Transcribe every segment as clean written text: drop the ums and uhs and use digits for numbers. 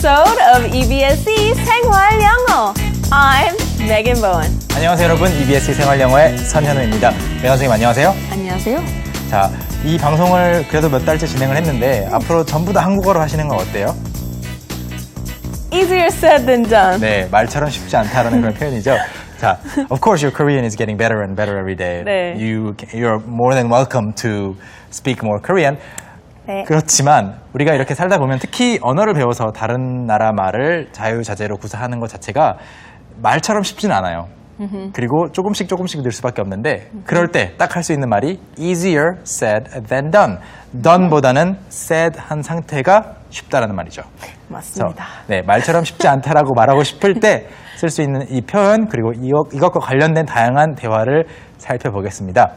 episode of EBSe 생활영어. I'm Megan Bowen. 안녕하세요 여러분, EBSe 생활영어의 선현우입니다. 배원 선생님 안녕하세요. 안녕하세요. 자, 이 방송을 그래도 몇 달째 진행을 했는데 앞으로 전부 다 한국어로 하시는 건 어때요? Easier said than done. 네, 말처럼 쉽지 않다라는 그런 표현이죠. 자, of course your Korean is getting better and better every day. 네. You're more than welcome to speak more Korean. 네. 그렇지만 우리가 이렇게 살다 보면 특히 언어를 배워서 다른 나라 말을 자유자재로 구사하는 것 자체가 말처럼 쉽진 않아요. 그리고 조금씩 늘 수밖에 없는데 그럴 때 딱 할 수 있는 말이 easier said than done. done보다는 said 한 상태가 쉽다라는 말이죠. 맞습니다. 네, 말처럼 쉽지 않다라고 말하고 싶을 때 쓸 수 있는 이 표현 그리고 이것과 관련된 다양한 대화를 살펴보겠습니다.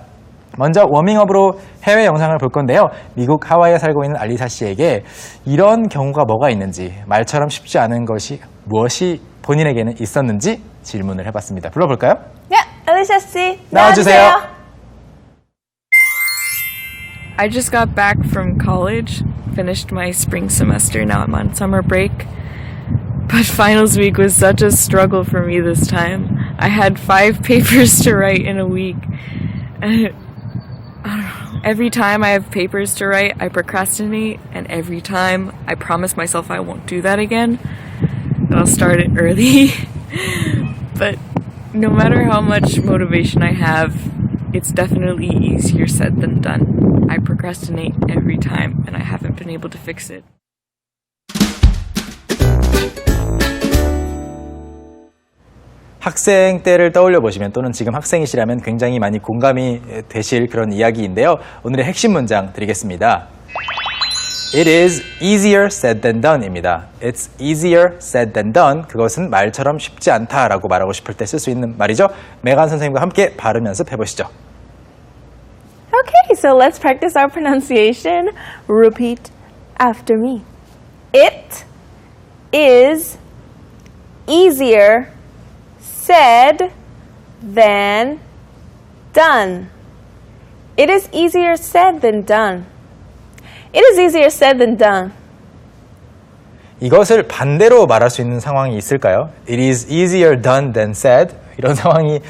먼저 워밍업으로 해외 영상을 볼 건데요. 미국 하와이에 살고 있는 알리사 씨에게 이런 경우가 뭐가 있는지, 말처럼 쉽지 않은 것이 무엇이 본인에게는 있었는지 질문을 해봤습니다. 불러볼까요? 네, 알리사 씨 나와주세요. I just got back from college, finished my spring semester, now I'm on summer break. But finals week was such a struggle for me this time. I had 5 papers to write in a week. And I don't know, every time I have papers to write, I procrastinate, and every time I promise myself I won't do that again. And I'll start it early. But no matter how much motivation I have, it's definitely easier said than done. I procrastinate every time, and I haven't been able to fix it. 학생 때를 떠올려 보시면 또는 지금 학생이시라면 굉장히 많이 공감이 되실 그런 이야기인데요. 오늘의 핵심 문장 드리겠습니다. It is easier said than done 입니다. It's easier said than done. 그것은 말처럼 쉽지 않다라고 말하고 싶을 때 쓸 수 있는 말이죠. 메간 선생님과 함께 발음 연습해 보시죠. Okay, so let's practice our pronunciation. Repeat after me. It is easier said than done. It is easier said than done. It is easier said than done. 이것을 반대로 말할 수 있는 상황이 있을까요? It is easier done than said. 이런 상황이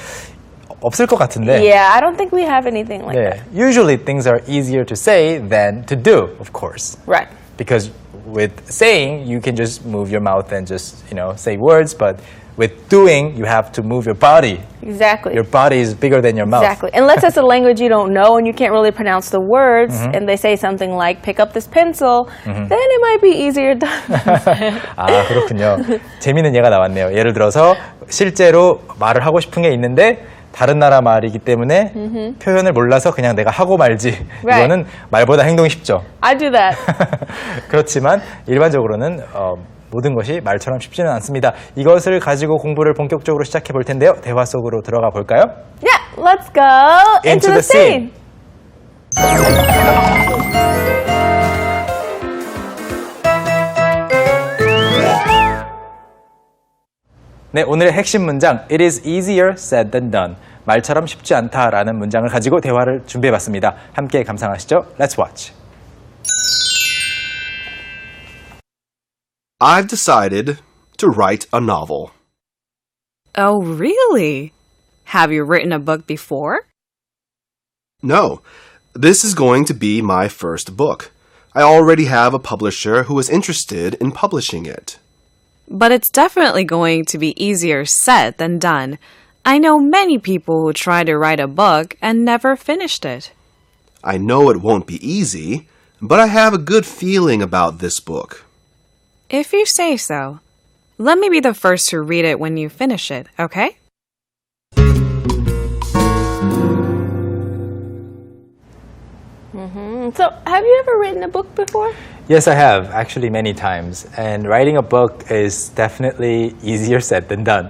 없을 것 같은데. Yeah, I don't think we have anything like that. Usually things are easier to say than to do, of course. Right. Because with saying, you can just move your mouth and just, say words, but with doing, you have to move your body. Exactly. Your body is bigger than your mouth. Exactly. Unless it's a language you don't know and you can't really pronounce the words, and they say something like, pick up this pencil, then it might be easier done. 아, 그렇군요. 재미있는 예가 나왔네요. 예를 들어서 실제로 말을 하고 싶은 게 있는데 다른 나라 말이기 때문에 표현을 몰라서 그냥 내가 하고 말지. Right. 이거는 말보다 행동이 쉽죠. I do that. 그렇지만 일반적으로는 모든 것이 말처럼 쉽지는 않습니다. 이것을 가지고 공부를 본격적으로 시작해 볼 텐데요. 대화 속으로 들어가 볼까요? Yeah, let's go into the scene. 네, 오늘의 핵심 문장 It is easier said than done. 말처럼 쉽지 않다라는 문장을 가지고 대화를 준비해봤습니다. 함께 감상하시죠. Let's watch. I've decided to write a novel. Oh, really? Have you written a book before? No, this is going to be my first book. I already have a publisher who is interested in publishing it. But it's definitely going to be easier said than done. I know many people who tried to write a book and never finished it. I know it won't be easy, but I have a good feeling about this book. If you say so. Let me be the first to read it when you finish it, okay? So, have you ever written a book before? Yes, I have. Actually, many times. And writing a book is definitely easier said than done.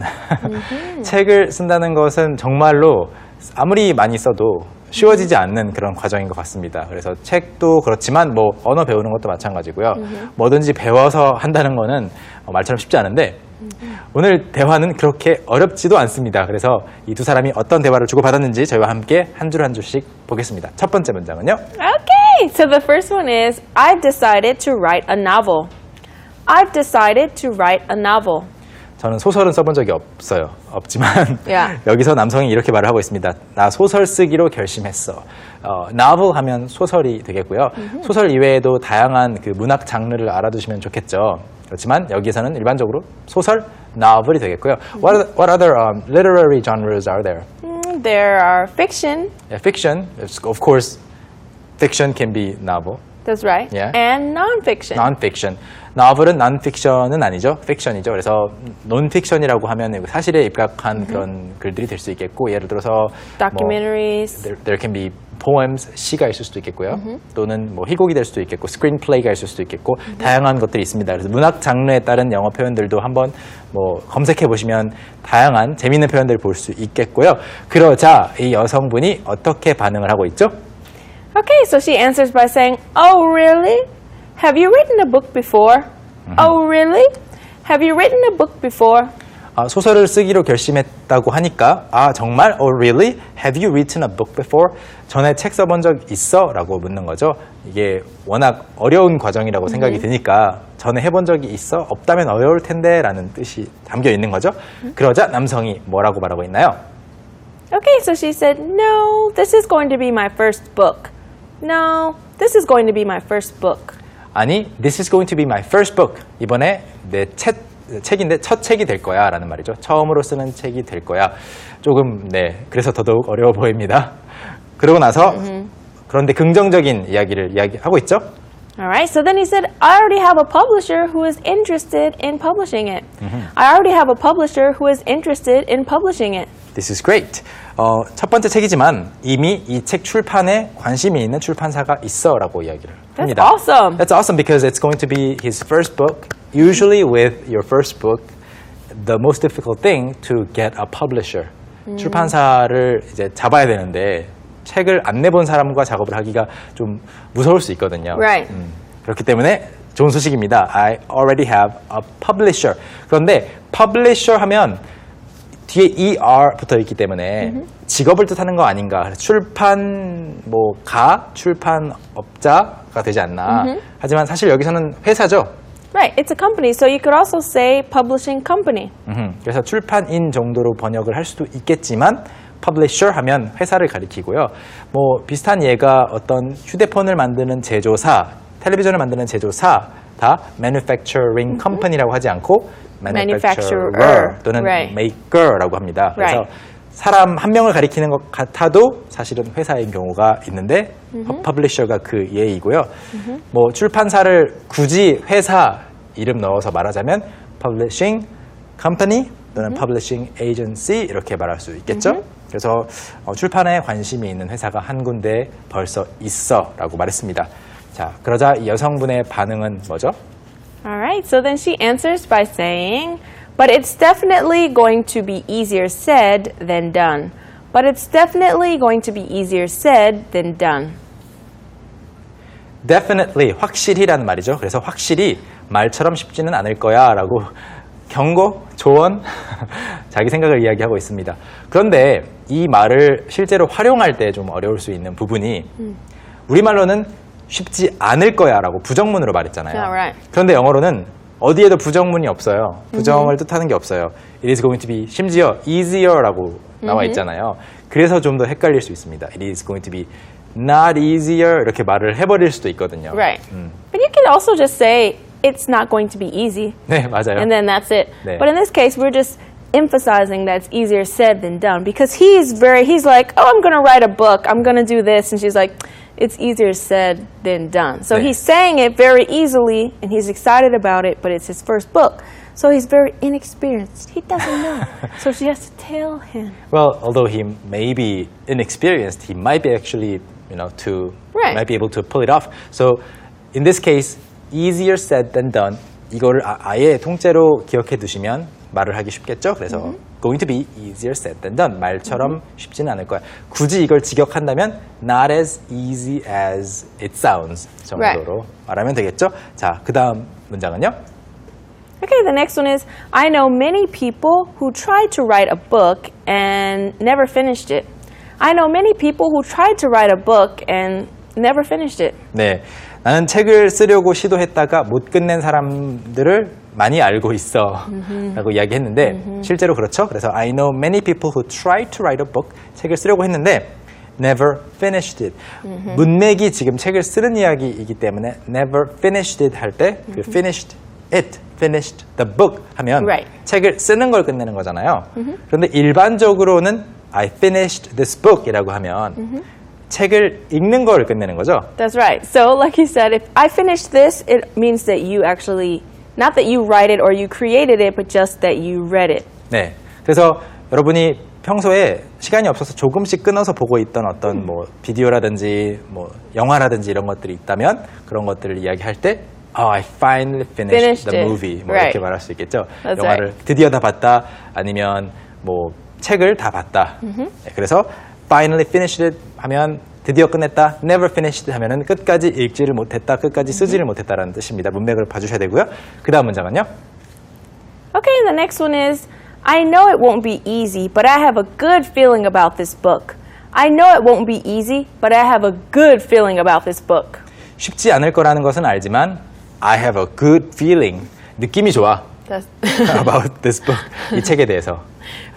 책을 쓴다는 것은 정말로 아무리 많이 써도 쉬워지지 않는 그런 과정인 것 같습니다. 그래서 책도 그렇지만 뭐 언어 배우는 것도 마찬가지고요. 뭐든지 배워서 한다는 거는 말처럼 쉽지 않은데 오늘 대화는 그렇게 어렵지도 않습니다. 그래서 이 두 사람이 어떤 대화를 주고받았는지 저희와 함께 한 줄 한 줄씩 보겠습니다. 첫 번째 문장은요. Okay, so the first one is, I've decided to write a novel. I've decided to write a novel. 저는 소설은 써본 적이 없지만 Yeah. 여기서 남성이 이렇게 말을 하고 있습니다. 나 소설 쓰기로 결심했어. novel 하면 소설이 되겠고요. 소설 이외에도 다양한 그 문학 장르를 알아두시면 좋겠죠. 그렇지만 여기서는 일반적으로 소설, novel이 되겠고요. What other literary genres are there? There are fiction. Yeah, fiction, of course, fiction can be novel. That's right. Yeah. And non-fiction. Non-fiction. novel은 non-fiction은 아니죠. fiction이죠. 그래서 non-fiction이라고 하면 사실에 입각한 그런 글들이 될 수 있겠고, 예를 들어서 Documentaries. there can be poems, 시가 있을 수도 있겠고요. 또는 뭐 희곡이 될 수도 있겠고, screenplay가 있을 수도 있겠고, 다양한 것들이 있습니다. 그래서 문학 장르에 따른 영어 표현들도 한번 뭐 검색해 보시면 다양한 재미있는 표현들을 볼 수 있겠고요. 그러자 이 여성분이 어떻게 반응을 하고 있죠? Okay, so she answers by saying, "Oh, really? Have you written a book before? Oh, really? Have you written a book before?" 소설을 쓰기로 결심했다고 하니까 정말? Oh, really? Have you written a book before? 전에 책 써본 적 있어? 라고 묻는 거죠. 이게 워낙 어려운 과정이라고 생각이 드니까 전에 해본 적이 있어? 없다면 어려울 텐데 라는 뜻이 담겨 있는 거죠. 그러자 남성이 뭐라고 말하고 있나요? Okay, so she said, "No, this is going to be my first book. No, this is going to be my first book." 아니, this is going to be my first book. 이번에 내 책인데 첫 책이 될 거야 라는 말이죠. 처음으로 쓰는 책이 될 거야. 조금 그래서 더더욱 어려워 보입니다. 그러고 나서 그런데 긍정적인 이야기를 이야기하고 있죠. Alright, so then he said, "I already have a publisher who is interested in publishing it. I already have a publisher who is interested in publishing it." This is great. 첫 번째 책이지만 이미 이 책 출판에 관심이 있는 출판사가 있어라고 이야기를 That's 합니다. awesome. That's awesome because it's going to be his first book. Usually with your first book, the most difficult thing to get a publisher. 출판사를 이제 잡아야 되는데 책을 안 내본 사람과 작업을 하기가 좀 무서울 수 있거든요. Right. 그렇기 때문에 좋은 소식입니다. I already have a publisher. 그런데 publisher 하면 뒤에 ER 붙어 있기 때문에 직업을 뜻하는 거 아닌가. 그래서 출판업자가 되지 않나. 하지만 사실 여기서는 회사죠. Right, it's a company, so you could also say publishing company. 그래서 출판인 정도로 번역을 할 수도 있겠지만 publisher 하면 회사를 가리키고요. 뭐 비슷한 예가 어떤 휴대폰을 만드는 제조사, 텔레비전을 만드는 제조사 다 manufacturing company라고 하지 않고 manufacturer 또는 Right. maker라고 합니다. 그래서 Right. 사람 한 명을 가리키는 것 같아도 사실은 회사인 경우가 있는데 publisher가 그 예이고요. 뭐 출판사를 굳이 회사 이름 넣어서 말하자면 publishing company 또는 publishing agency 이렇게 말할 수 있겠죠. 그래서 출판에 관심이 있는 회사가 한 군데 벌써 있어라고 말했습니다. 자, 그러자 이 여성분의 반응은 뭐죠? Alright, so then she answers by saying, "But it's definitely going to be easier said than done. But it's definitely going to be easier said than done." Definitely, 확실히라는 말이죠. 그래서 확실히 말처럼 쉽지는 않을 거야 라고 경고, 조언, 자기 생각을 이야기하고 있습니다. 그런데 이 말을 실제로 활용할 때 좀 어려울 수 있는 부분이 우리말로는 쉽지 않을 거야 라고 부정문으로 말했잖아요. Yeah, right. 그런데 영어로는 어디에도 부정문이 없어요. 부정을 뜻하는 게 없어요. It is going to be 심지어 easier라고 나와 있잖아요. 그래서 좀 더 헷갈릴 수 있습니다. It is going to be not easier 이렇게 말을 해버릴 수도 있거든요. Right. But you can also just say, "It's not going to be easy." 네, 맞아요. And then that's it. 네. But in this case, we're just emphasizing that it's easier said than done because he's like, "Oh, I'm going to write a book. I'm going to do this." And she's like, "It's easier said than done." So 네. he's saying it very easily and he's excited about it, but it's his first book. So he's very inexperienced. He doesn't know. So she has to tell him. Well, although he may be inexperienced, he might be actually, Right. might be able to pull it off. So in this case, easier said than done. 이거를 아예 통째로 기억해 두시면 말을 하기 쉽겠죠. 그래서 going to be easier said than done. 말처럼 쉽지는 않을 거야. 굳이 이걸 직역한다면 not as easy as it sounds 정도로 말하면 되겠죠. 자, 그 다음 문장은요. Okay, the next one is, "I know many people who tried to write a book and never finished it. I know many people who tried to write a book and never finished it." 네, 나는 책을 쓰려고 시도했다가 못 끝낸 사람들을 많이 알고 있어 라고 이야기했는데 실제로 그렇죠. 그래서 I know many people who tried to write a book. 책을 쓰려고 했는데 never finished it. 문맥이 지금 책을 쓰는 이야기이기 때문에 never finished it 할 때 그 finished it, finished the book 하면 Right. 책을 쓰는 걸 끝내는 거잖아요. 그런데 일반적으로는 I finished this book 이라고 하면 책을 읽는 걸 끝내는 거죠. That's right. So, like you said, if I finished this, it means that you actually, not that you write it or you created it, but just that you read it. 네. 그래서 여러분이 평소에 시간이 없어서 조금씩 끊어서 보고 있던 어떤 뭐 비디오라든지 뭐 영화라든지 이런 것들이 있다면 그런 것들을 이야기할 때 I finally finished the movie. 뭐 Right. 이렇게 말할 수 있겠죠. That's 영화를 right. 드디어 다 봤다. 아니면 뭐 책을 다 봤다. 네, 그래서 finally finished it 하면 드디어 끝냈다. never finished 하면은 끝까지 읽지를 못했다. 끝까지 쓰지를 못했다라는 뜻입니다. 문맥을 봐주셔야 되고요. 그 다음 문장은요. Okay, the next one is I know it won't be easy, but I have a good feeling about this book. I know it won't be easy, but I have a good feeling about this book. 쉽지 않을 거라는 것은 알지만 I have a good feeling. 느낌이 좋아. That's about this book. 이 책에 대해서.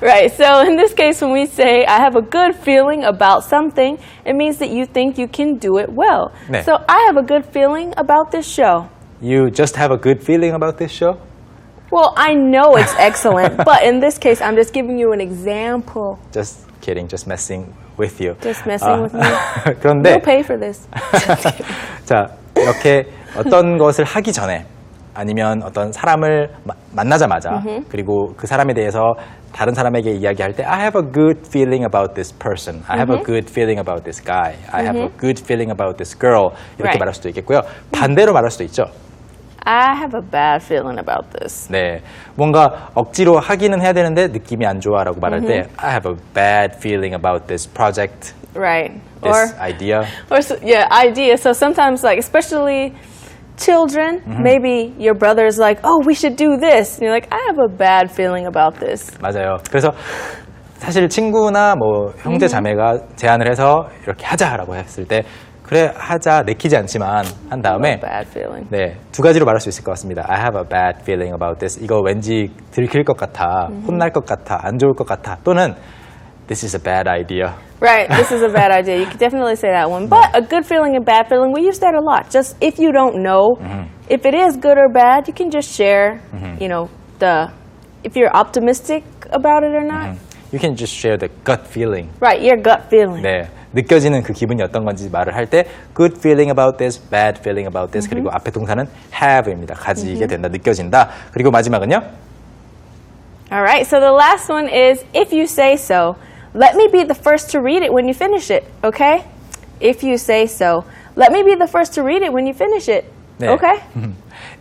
right. So in this case, when we say I have a good feeling about something, it means that you think you can do it well. 네. So I have a good feeling about this show. You just have a good feeling about this show? Well, I know it's excellent, but in this case, I'm just giving you an example. Just kidding, just messing with you. Just messing with me. 그런데 You'll pay for this. 자, 이렇게 어떤 것을 하기 전에 아니면 어떤 사람을 만나자마자 그리고 그 사람에 대해서 다른 사람에게 이야기할 때 I have a good feeling about this person. I have a good feeling about this guy. I have a good feeling about this girl. 이렇게 Right. 말할 수도 있겠고요. 반대로 말할 수도 있죠. I have a bad feeling about this. 네, 뭔가 억지로 하기는 해야 되는데 느낌이 안 좋아라고 말할 때 I have a bad feeling about this project, Right. this idea. Yeah, idea. So sometimes, like, especially children, maybe your brother's like, oh, we should do this. And you're like, I have a bad feeling about this. 맞아요. 그래서 사실 친구나 뭐 형제 자매가 제안을 해서 이렇게 하자라고 했을 때 그래 하자 내키지 않지만 한 다음에 Bad feeling. 네, 두 가지로 말할 수 있을 것 같습니다. I have a bad feeling about this. 이거 왠지 들킬 것 같아, 혼날 것 같아, 안 좋을 것 같아. 또는 this is a bad idea. Right, this is a bad idea. You could definitely say that one. But a good feeling and bad feeling, we use that a lot. Just if you don't know if it is good or bad, you can just share, you know, if you're optimistic about it or not. You can just share the gut feeling. Right, your gut feeling. 네, 느껴지는 그 기분이 어떤 건지 말을 할 때 good feeling about this, bad feeling about this 그리고 앞에 동사는 have입니다. 가지게 된다, 느껴진다. 그리고 마지막은요. All right, so the last one is if you say so. Let me be the first to read it when you finish it, okay? If you say so. Let me be the first to read it when you finish it, 네. okay?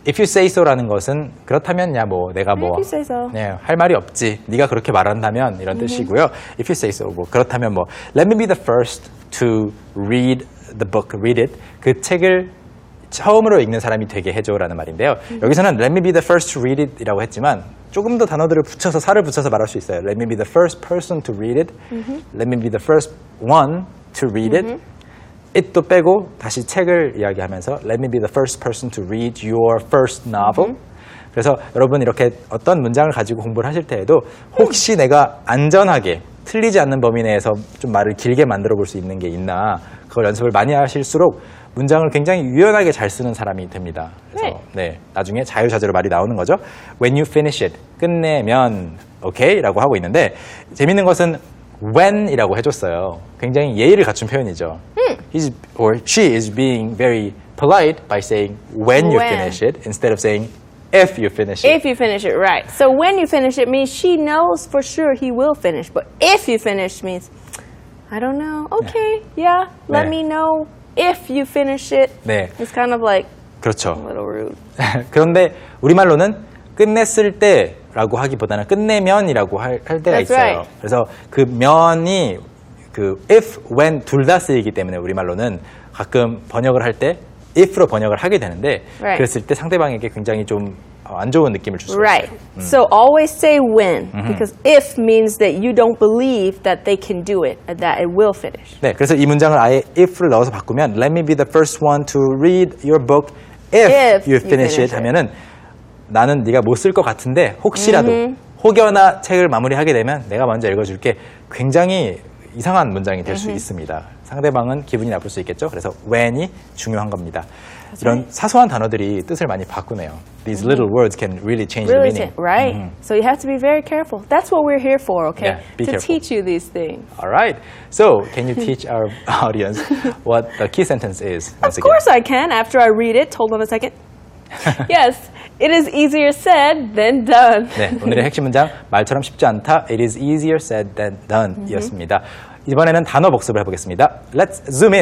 If you say so라는 것은 그렇다면 야 뭐 내가 뭐 If you say so. 네, 할 말이 없지. 네가 그렇게 말한다면 이런 뜻이고요. If you say so 뭐 그렇다면 뭐 Let me be the first to read the book, read it. 그 책을 처음으로 읽는 사람이 되게 해줘라는 말인데요. 여기서는 Let me be the first to read it이라고 했지만 조금 더 단어들을 붙여서 살을 붙여서 말할 수 있어요. Let me be the first person to read it. Let me be the first one to read it. it도 빼고 다시 책을 이야기하면서 Let me be the first person to read your first novel. 그래서 여러분 이렇게 어떤 문장을 가지고 공부를 하실 때에도 혹시 내가 안전하게 틀리지 않는 범위 내에서 좀 말을 길게 만들어 볼 수 있는 게 있나 그걸 연습을 많이 하실수록 문장을 굉장히 유연하게 잘 쓰는 사람이 됩니다. 그래서 네, 나중에 자유자재로 말이 나오는 거죠. When you finish it, 끝내면 okay? 라고 하고 있는데 재밌는 것은 when이라고 해줬어요. 굉장히 예의를 갖춘 표현이죠. He's or she is being very polite by saying when you When. finish it instead of saying if you finish it. If you finish it, right. So when you finish it means she knows for sure he will finish. But if you finish means, I don't know. Okay, yeah, let 네. me know if you finish it. 네, It's kind of like a 그렇죠. little rude. 그런데 우리말로는 끝냈을 때라고 하기보다는 끝내면이라고 할 때가 That's 있어요. right. 그래서 그 면이 그 if, when 둘 다 쓰이기 때문에 우리말로는 가끔 번역을 할 때 if로 번역을 하게 되는데 Right. 그랬을 때 상대방에게 굉장히 좀 안 좋은 느낌을 줄 수 Right. 있어요. So always say when, because if means that you don't believe that they can do it, and that it will finish. 네, 그래서 이 문장을 아예 if를 넣어서 바꾸면 Let me be the first one to read your book if you finish it 하면은 나는 네가 못 쓸 것 같은데 혹시라도 혹여나 책을 마무리하게 되면 내가 먼저 읽어줄게. 굉장히 이상한 문장이 될 수 있습니다. 상대방은 기분이 나쁠 수 있겠죠. 그래서 when이 중요한 겁니다. 이런 사소한 단어들이 뜻을 많이 바꾸네요. These little words can really change the meaning. Right. So you have to be very careful. That's what we're here for, okay? Yeah, be to careful. teach you these things. All right. So, can you teach our audience what the key sentence is? Of course I can, after I read it. Hold on a second. Yes, it is easier said than done. 네, 오늘의 핵심 문장 말처럼 쉽지 않다. It is easier said than done 이었습니다. 이번에는 단어 복습을 해보겠습니다. Let's zoom in.